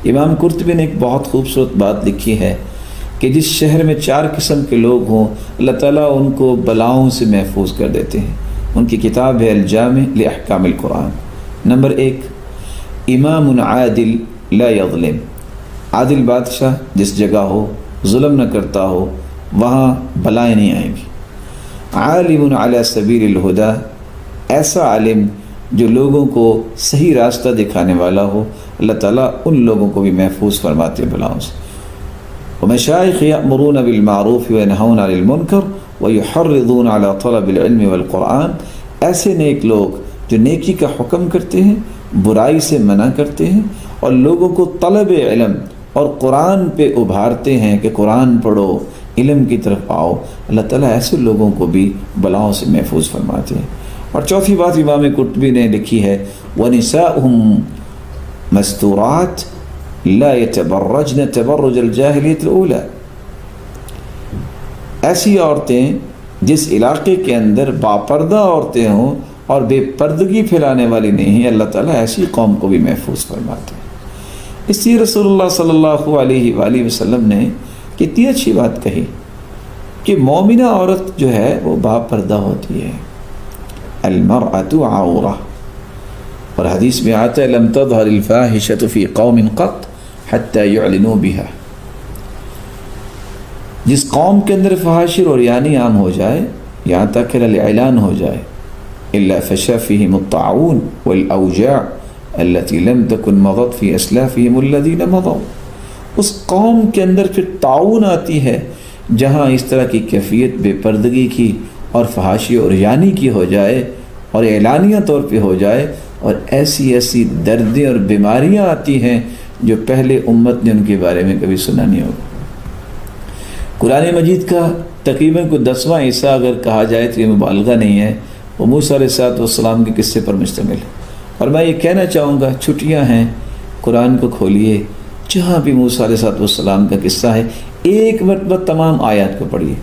امام قرطبی نے ایک بہت خوبصورت بات لکھی ہے کہ جس شہر میں 4 قسم کے لوگ ہوں اللہ تعالیٰ ان کو بلاؤں سے محفوظ کر دیتے ہیں۔ ان کی کتاب ہے الجامع لاحکام القرآن۔ نمبر 1، امام عادل لا یظلم، عادل بادشاہ جس جگہ ہو ظلم نہ کرتا ہو وہاں بلائیں نہیں آئیں گی۔ عالم علی سبیل الہدی، ایسا عالم جو لوگوں کو صحیح راستہ دکھانے والا ہو اللہ تعالیٰ ان لوگوں کو بھی محفوظ فرماتے ہیں بلاؤں سے۔ ومشائخ یأمرون بالمعروف وینہون عن المنکر ویحرضون علی طلب العلم والقرآن، ایسے نیک لوگ جو نیکی کا حکم کرتے ہیں، برائی سے منع کرتے ہیں اور لوگوں کو طلب علم اور قرآن پہ ابھارتے ہیں کہ قرآن پڑھو، علم کی طرف آؤ، اللہ تعالیٰ ایسے لوگوں کو بھی بلاؤں سے محفوظ فرماتے ہیں۔ اور چوتھی بات امام قرطبی نے لکھی ہے وَنِسَاؤُهُمْ مَسْتُورَاتٍ لَا يَتَبَرَّجْنَ تَبَرُّجَ الْجَاهِلِيَّةِ الْأُولَى، ایسی عورتیں جس علاقے کے اندر باپردہ عورتیں ہوں اور بے پردگی پھیلانے والی نہیں ہیں، اللہ تعالیٰ ایسی قوم کو بھی محفوظ فرماتے ہیں۔ اس لیے رسول اللہ صلی اللہ علیہ وآلہ وسلم نے کتنی اچھی بات کہی کہ مومنہ عورت جو ہے وہ باپردہ ہوتی ہے، المرأة عورہ، اور حدیث میں آتا ہے لم تظہر الفاحشة فی قوم قط حتی یعلنوا بها، جس قوم کے اندر فحاشی اور یعنی عام ہو جائے یہاں تک کہ اعلان ہو جائے الا فشا فیہم الطاعون والاوجاع التي لم تكن مضت في اسلافهم الذين مضوا، اس قوم کے اندر پھر طاعون آتی ہے جہاں اس طرح کی کیفیت بے پردگی کی اور فحاشی اور یعنی کی ہو جائے اور اعلانیہ طور پہ ہو جائے، اور ایسی ایسی دردیں اور بیماریاں آتی ہیں جو پہلے امت نے ان کے بارے میں کبھی سنا نہیں ہوگا۔ قرآن مجید کا تقریباً کوئی 10واں حصہ اگر کہا جائے تو یہ مبالغہ نہیں ہے، وہ موسیٰ علیہ السلام کے قصے پر مشتمل ہے۔ اور میں یہ کہنا چاہوں گا چھٹیاں ہیں، قرآن کو کھولیے، جہاں بھی موسیٰ علیہ السلام کا قصہ ہے ایک مرتبہ تمام آیات کو پڑھیے۔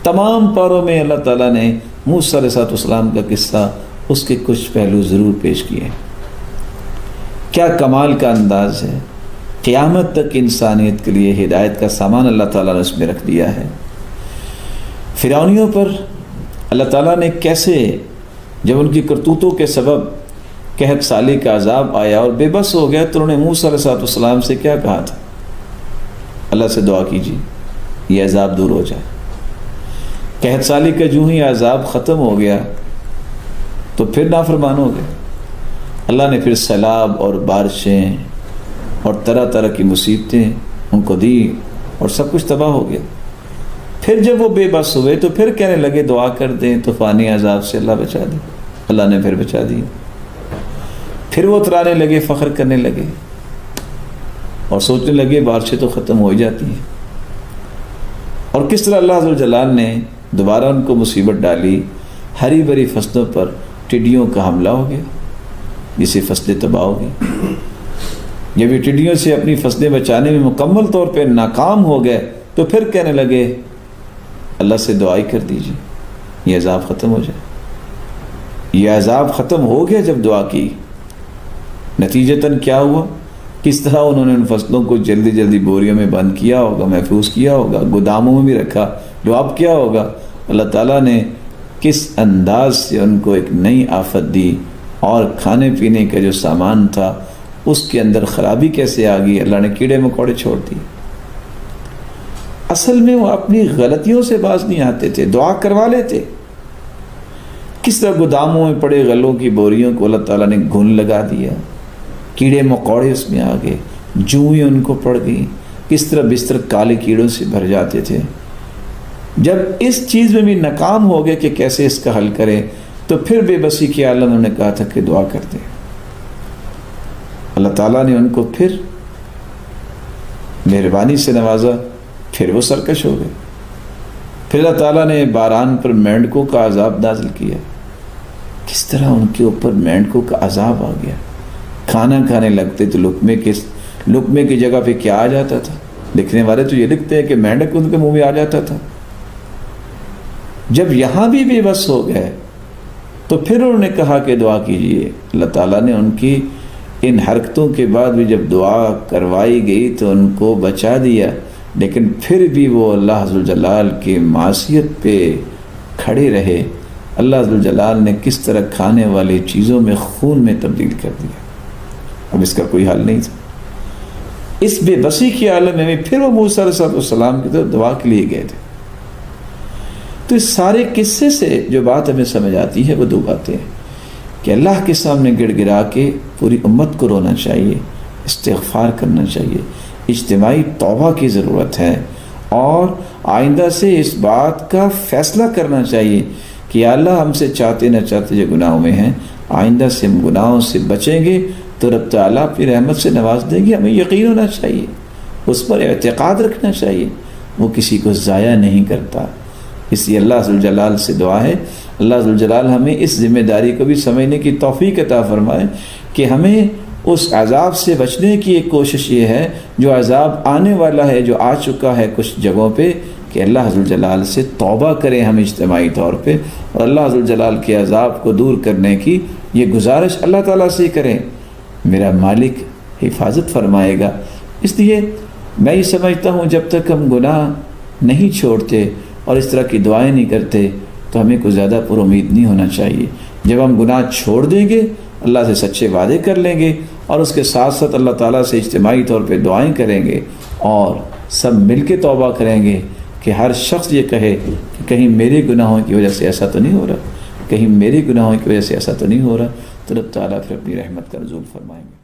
تمام پاروں میں اللہ تعالیٰ نے موسیٰ علیہ السلام کا قصہ، اس کے کچھ پہلو ضرور پیش کیے۔ کیا کمال کا انداز ہے، قیامت تک انسانیت کے لیے ہدایت کا سامان اللہ تعالیٰ نے اس میں رکھ دیا ہے۔ فرعونیوں پر اللہ تعالیٰ نے کیسے جب ان کی کرتوتوں کے سبب قحط سالی کا عذاب آیا اور بے بس ہو گیا تو انہوں نے موسیٰ علیہ السلام سے کیا کہا تھا؟ اللہ سے دعا کیجیے یہ عذاب دور ہو جائے۔ قحط سالی کا جو ہی عذاب ختم ہو گیا تو پھر نافرمان ہو گئے، اللہ نے پھر سیلاب اور بارشیں اور طرح طرح کی مصیبتیں ان کو دی اور سب کچھ تباہ ہو گیا۔ پھر جب وہ بے بس ہوئے تو پھر کہنے لگے دعا کر دیں طوفانی عذاب سے اللہ بچا دے، اللہ نے پھر بچا دیا۔ پھر وہ اترانے لگے، فخر کرنے لگے اور سوچنے لگے بارشیں تو ختم ہو جاتی ہیں۔ اور کس طرح اللہ عز و جلال نے دوبارہ ان کو مصیبت ڈالی، ہری بھری فصلوں پر ٹڈیوں کا حملہ ہو گیا جس سے فصلیں تباہ ہو گئی۔ جب یہ ٹڈیوں سے اپنی فصلیں بچانے میں مکمل طور پہ ناکام ہو گئے تو پھر کہنے لگے اللہ سے دعائی کر دیجیے یہ عذاب ختم ہو جائے۔ یہ عذاب ختم ہو گیا جب دعا کی، نتیجتاً کیا ہوا؟ کس طرح انہوں نے ان فصلوں کو جلدی جلدی بوریوں میں بند کیا ہوگا، محفوظ کیا ہوگا، گوداموں میں بھی رکھا، جو اب کیا ہوگا؟ اللہ تعالیٰ نے کس انداز سے ان کو ایک نئی آفت دی، اور کھانے پینے کا جو سامان تھا اس کے اندر خرابی کیسے آ گئی، اللہ نے کیڑے مکوڑے چھوڑ دیے۔ اصل میں وہ اپنی غلطیوں سے باز نہیں آتے تھے، دعا کروا لیتے۔ کس طرح گوداموں میں پڑے غلوں کی بوریوں کو اللہ تعالیٰ نے گھن لگا دیا، کیڑے مکوڑے اس میں آ گئے، جوئیں ان کو پڑ گئی، کس طرح بستر کالے کیڑوں سے بھر جاتے تھے۔ جب اس چیز میں بھی ناکام ہو گئے کہ کیسے اس کا حل کریں تو پھر بے بسی کے عالم انہوں نے کہا تھا کہ دعا کرتے۔ اللہ تعالیٰ نے ان کو پھر مہربانی سے نوازا، پھر وہ سرکش ہو گئے۔ پھر اللہ تعالیٰ نے باران پر مینڈکوں کا عذاب نازل کیا، کس طرح ان کے اوپر مینڈکوں کا عذاب آ گیا۔ کھانا کھانے لگتے تو لقمے کی جگہ پہ کیا آ جاتا تھا؟ لکھنے والے تو یہ لکھتے ہیں کہ مینڈک ان کے منہ میں آ جاتا تھا۔ جب یہاں بھی بے بس ہو گئے تو پھر انہوں نے کہا کہ دعا کیجئے، اللہ تعالیٰ نے ان کی ان حرکتوں کے بعد بھی جب دعا کروائی گئی تو ان کو بچا دیا، لیکن پھر بھی وہ اللہ ذوالجلال کی معصیت پہ کھڑے رہے۔ اللہ ذوالجلال نے کس طرح کھانے والی چیزوں میں خون میں تبدیل کر دیا، اب اس کا کوئی حل نہیں تھا۔ اس بے بسی کی عالم میں پھر وہ موسیٰ علیہ السلام کی طرف دعا کے لیے گئے تھے۔ تو اس سارے قصے سے جو بات ہمیں سمجھ آتی ہے وہ دو باتیں ہیں کہ اللہ کے سامنے گڑ گڑا کے پوری امت کو رونا چاہیے، استغفار کرنا چاہیے، اجتماعی توبہ کی ضرورت ہے، اور آئندہ سے اس بات کا فیصلہ کرنا چاہیے کہ اللہ ہم سے چاہتے نہ چاہتے جو گناہوں میں ہیں، آئندہ سے ہم گناہوں سے بچیں گے تو رب تعالیٰ اپنی رحمت سے نواز دیں گے۔ ہمیں یقین ہونا چاہیے، اس پر اعتقاد رکھنا چاہیے، وہ کسی کو ضائع نہیں کرتا۔ اس لیے اللہ ذوالجلال سے دعا ہے اللہ ذوالجلال ہمیں اس ذمہ داری کو بھی سمجھنے کی توفیق عطا فرمائے کہ ہمیں اس عذاب سے بچنے کی ایک کوشش یہ ہے جو عذاب آنے والا ہے، جو آ چکا ہے کچھ جگہوں پہ، کہ اللہ ذوالجلال سے توبہ کریں ہم اجتماعی طور پہ، اور اللہ ذوالجلال کے عذاب کو دور کرنے کی یہ گزارش اللہ تعالیٰ سے کریں۔ میرا مالک حفاظت فرمائے گا۔ اس لیے میں یہ سمجھتا ہوں جب تک ہم گناہ نہیں چھوڑتے اور اس طرح کی دعائیں نہیں کرتے تو ہمیں کوئی زیادہ پر امید نہیں ہونا چاہیے۔ جب ہم گناہ چھوڑ دیں گے، اللہ سے سچے وعدے کر لیں گے، اور اس کے ساتھ ساتھ اللہ تعالیٰ سے اجتماعی طور پہ دعائیں کریں گے اور سب مل کے توبہ کریں گے کہ ہر شخص یہ کہے کہ کہیں میرے گناہوں کی وجہ سے ایسا تو نہیں ہو رہا، کہیں میرے گناہوں کی وجہ سے ایسا تو نہیں ہو رہا، تو رب تعالیٰ پھر اپنی رحمت کا نزول فرمائیں گے۔